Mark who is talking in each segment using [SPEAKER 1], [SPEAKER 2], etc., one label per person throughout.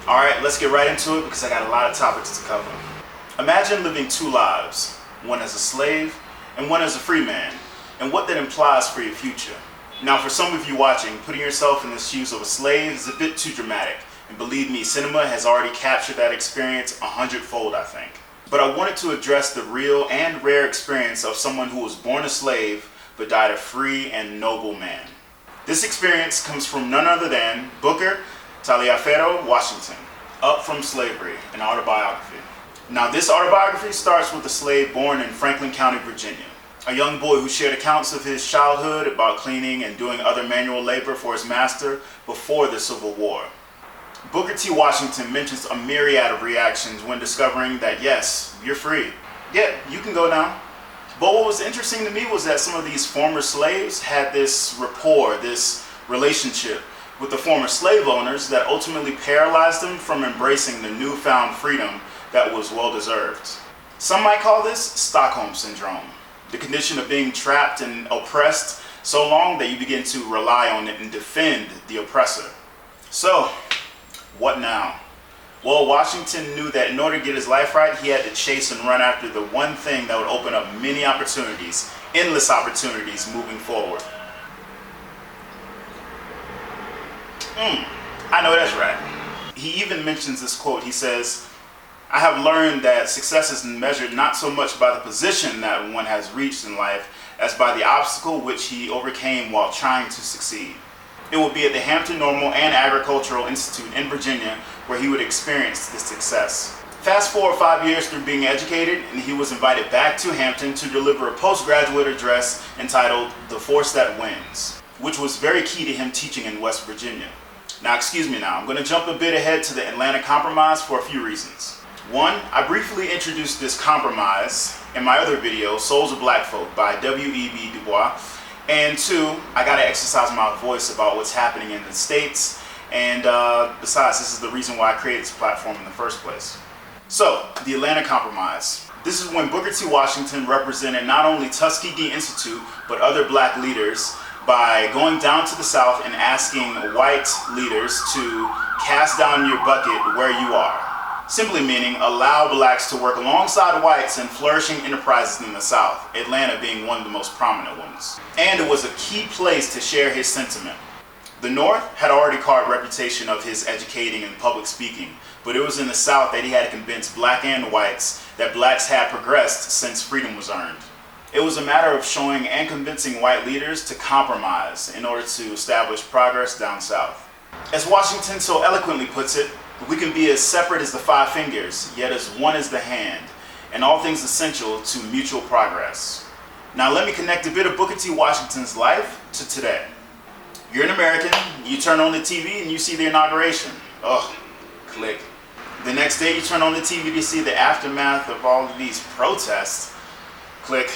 [SPEAKER 1] Alright, let's get right into it because I got a lot of topics to cover. Imagine living two lives, one as a slave and one as a free man, and what that implies for your future. Now for some of you watching, putting yourself in the shoes of a slave is a bit too dramatic, and believe me, cinema has already captured that experience 100-fold, I think. But I wanted to address the real and rare experience of someone who was born a slave but died a free and noble man. This experience comes from none other than Booker Taliaferro Washington, Up from Slavery, an autobiography. Now this autobiography starts with a slave born in Franklin County, Virginia. A young boy who shared accounts of his childhood about cleaning and doing other manual labor for his master before the Civil War. Booker T. Washington mentions a myriad of reactions when discovering that yes, you're free. Yeah, you can go now. But what was interesting to me was that some of these former slaves had this rapport, this relationship with the former slave owners that ultimately paralyzed them from embracing the newfound freedom that was well-deserved. Some might call this Stockholm Syndrome, the condition of being trapped and oppressed so long that you begin to rely on it and defend the oppressor. So, what now? Well, Washington knew that in order to get his life right, he had to chase and run after the one thing that would open up many opportunities, endless opportunities moving forward. I know that's right. He even mentions this quote. He says, "I have learned that success is measured not so much by the position that one has reached in life as by the obstacle which he overcame while trying to succeed." It would be at the Hampton Normal and Agricultural Institute in Virginia where he would experience this success. Fast forward 5 years through being educated, and he was invited back to Hampton to deliver a postgraduate address entitled "The Force That Wins," which was very key to him teaching in West Virginia. Now, excuse me now, I'm going to jump a bit ahead to the Atlanta Compromise for a few reasons. One, I briefly introduced this compromise in my other video, Souls of Black Folk by W.E.B. Du Bois. And two, I got to exercise my voice about what's happening in the States. And besides, this is the reason why I created this platform in the first place. So, the Atlanta Compromise. This is when Booker T. Washington represented not only Tuskegee Institute, but other black leaders by going down to the South and asking white leaders to cast down your bucket where you are. Simply meaning allow blacks to work alongside whites in flourishing enterprises in the South, Atlanta being one of the most prominent ones. And it was a key place to share his sentiment. The North had already carved a reputation of his educating and public speaking, but it was in the South that he had to convince black and whites that blacks had progressed since freedom was earned. It was a matter of showing and convincing white leaders to compromise in order to establish progress down South. As Washington so eloquently puts it, we can be as separate as the five fingers, yet as one as the hand, and all things essential to mutual progress. Now let me connect a bit of Booker T. Washington's life to today. You're an American, you turn on the TV and you see the inauguration. Ugh, click. The next day you turn on the TV to see the aftermath of all of these protests. Click.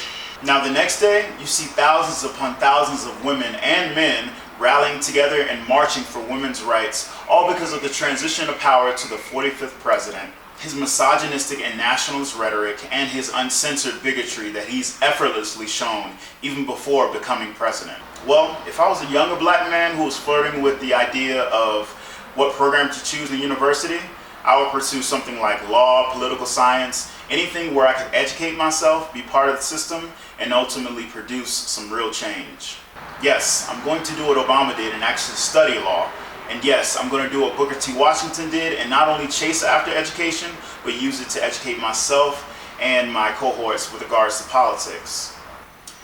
[SPEAKER 1] Now the next day you see thousands upon thousands of women and men rallying together and marching for women's rights, all because of the transition of power to the 45th president, his misogynistic and nationalist rhetoric, and his uncensored bigotry that he's effortlessly shown even before becoming president. Well, if I was a younger black man who was flirting with the idea of what program to choose in university, I would pursue something like law, political science, anything where I could educate myself, be part of the system, and ultimately produce some real change. Yes, I'm going to do what Obama did and actually study law. And yes, I'm going to do what Booker T. Washington did and not only chase after education, but use it to educate myself and my cohorts with regards to politics.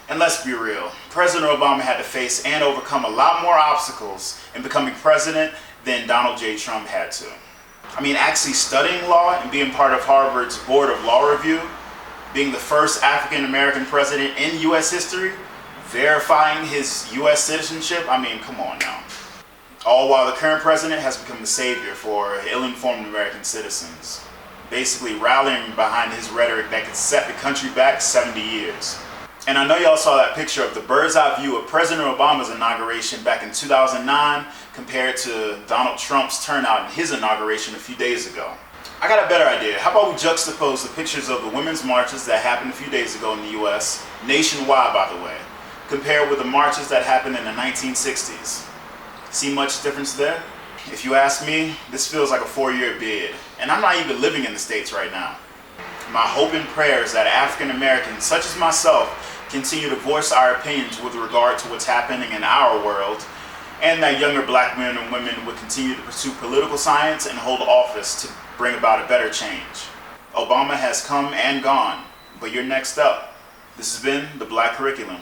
[SPEAKER 1] And let's be real, President Obama had to face and overcome a lot more obstacles in becoming president than Donald J. Trump had to. I mean, actually studying law and being part of Harvard's Board of Law Review, being the first African American president in U.S. history, verifying his U.S. citizenship, I mean, come on now. All while the current president has become the savior for ill-informed American citizens, basically rallying behind his rhetoric that could set the country back 70 years. And I know y'all saw that picture of the bird's eye view of President Obama's inauguration back in 2009 compared to Donald Trump's turnout in his inauguration a few days ago. I got a better idea. How about we juxtapose the pictures of the women's marches that happened a few days ago in the US, nationwide by the way, compared with the marches that happened in the 1960s. See much difference there? If you ask me, this feels like a 4-year bid, and I'm not even living in the States right now. My hope and prayer is that African Americans, such as myself, continue to voice our opinions with regard to what's happening in our world, and that younger black men and women would continue to pursue political science and hold office to bring about a better change. Obama has come and gone, but you're next up. This has been the Black Curriculum.